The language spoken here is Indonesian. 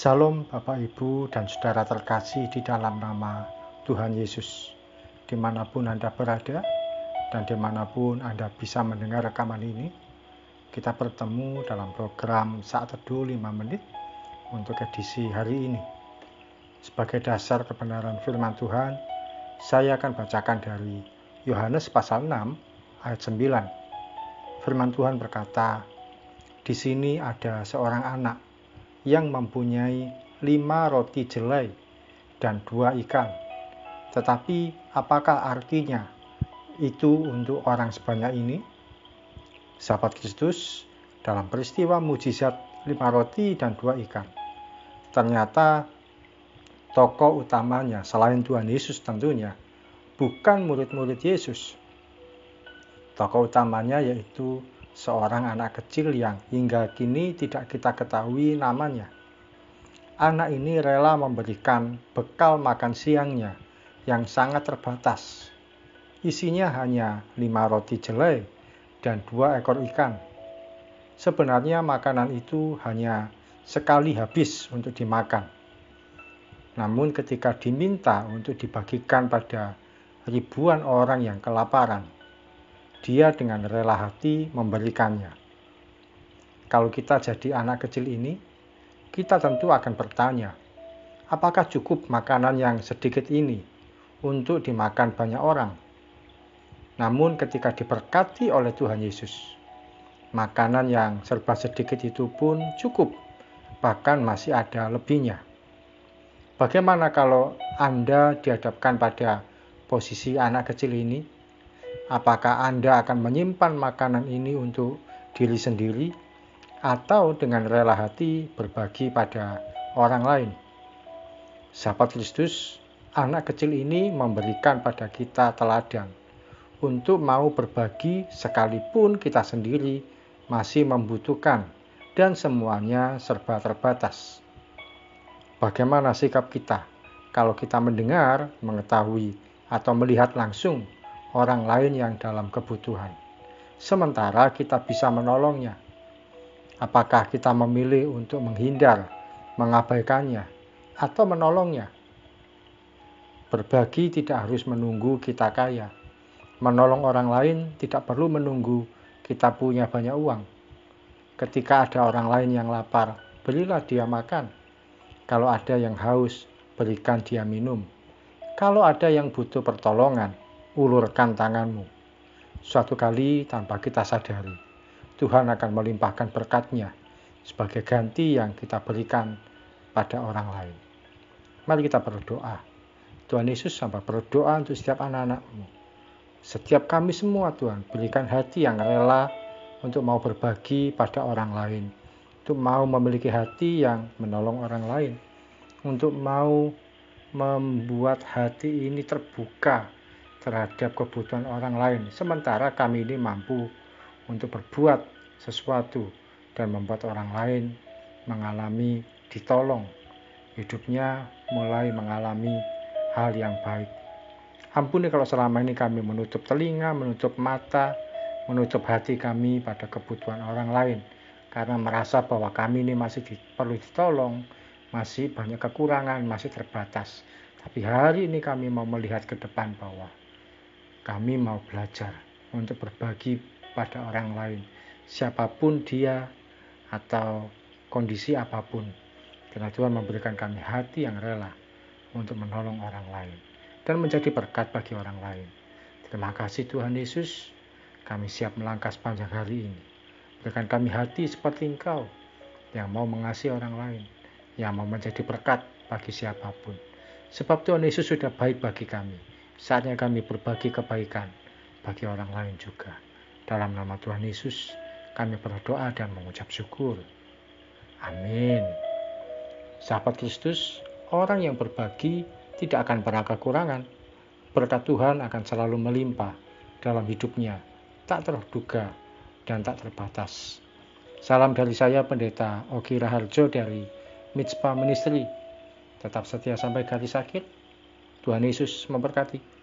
Salam Bapak Ibu dan Saudara terkasih di dalam nama Tuhan Yesus. Dimanapun Anda berada dan dimanapun Anda bisa mendengar rekaman ini, kita bertemu dalam program Saat Teduh 5 menit untuk edisi hari ini. Sebagai dasar kebenaran firman Tuhan, saya akan bacakan dari Yohanes pasal 6 ayat 9. Firman Tuhan berkata, "Di sini ada seorang anak yang mempunyai 5 roti jelai dan 2 ikan. Tetapi apakah artinya itu untuk orang sebanyak ini?" Sahabat Kristus, dalam peristiwa mujizat 5 roti dan 2 ikan, ternyata tokoh utamanya selain Tuhan Yesus tentunya bukan murid-murid Yesus. Tokoh utamanya yaitu seorang anak kecil yang hingga kini tidak kita ketahui namanya. Anak ini rela memberikan bekal makan siangnya yang sangat terbatas. Isinya hanya 5 roti jelai dan 2 ekor ikan. Sebenarnya makanan itu hanya sekali habis untuk dimakan. Namun ketika diminta untuk dibagikan pada ribuan orang yang kelaparan, dia dengan rela hati memberikannya. Kalau kita jadi anak kecil ini, kita tentu akan bertanya, apakah cukup makanan yang sedikit ini untuk dimakan banyak orang? Namun ketika diberkati oleh Tuhan Yesus, makanan yang serba sedikit itu pun cukup, bahkan masih ada lebihnya. Bagaimana kalau Anda dihadapkan pada posisi anak kecil ini? Apakah Anda akan menyimpan makanan ini untuk diri sendiri atau dengan rela hati berbagi pada orang lain? Sahabat Kristus, anak kecil ini memberikan pada kita teladan untuk mau berbagi sekalipun kita sendiri masih membutuhkan dan semuanya serba terbatas. Bagaimana sikap kita kalau kita mendengar, mengetahui, atau melihat langsung orang lain yang dalam kebutuhan, sementara kita bisa menolongnya? Apakah kita memilih untuk menghindar, mengabaikannya, atau menolongnya? Berbagi tidak harus menunggu kita kaya. Menolong orang lain tidak perlu menunggu kita punya banyak uang. Ketika ada orang lain yang lapar, berilah dia makan. Kalau ada yang haus, berikan dia minum. Kalau ada yang butuh pertolongan, ulurkan tanganmu. Suatu kali tanpa kita sadari, Tuhan akan melimpahkan berkat-Nya sebagai ganti yang kita berikan pada orang lain. Mari kita berdoa. Tuhan Yesus, hamba berdoa untuk setiap anak-anak-Mu. Setiap kami semua, Tuhan, berikan hati yang rela untuk mau berbagi pada orang lain, untuk mau memiliki hati yang menolong orang lain, untuk mau membuat hati ini terbuka terhadap kebutuhan orang lain, sementara kami ini mampu untuk berbuat sesuatu dan membuat orang lain mengalami ditolong, hidupnya mulai mengalami hal yang baik. Ampuni kalau selama ini kami menutup telinga, menutup mata, menutup hati kami pada kebutuhan orang lain, karena merasa bahwa kami ini masih perlu ditolong, masih banyak kekurangan, masih terbatas. Tapi hari ini kami mau melihat ke depan bahwa kami mau belajar untuk berbagi pada orang lain, siapapun dia atau kondisi apapun. Karena Tuhan memberikan kami hati yang rela untuk menolong orang lain dan menjadi berkat bagi orang lain. Terima kasih Tuhan Yesus, kami siap melangkah sepanjang hari ini. Berikan kami hati seperti Engkau yang mau mengasihi orang lain, yang mau menjadi berkat bagi siapapun. Sebab Tuhan Yesus sudah baik bagi kami. Saatnya kami berbagi kebaikan bagi orang lain juga. Dalam nama Tuhan Yesus, kami berdoa dan mengucap syukur. Amin. Sahabat Kristus, orang yang berbagi tidak akan pernah kekurangan. Berkat Tuhan akan selalu melimpah dalam hidupnya, tak terduga dan tak terbatas. Salam dari saya, Pendeta Ogi Raharjo dari Mitspa Ministry. Tetap setia sampai garis akhir. Tuhan Yesus memberkati.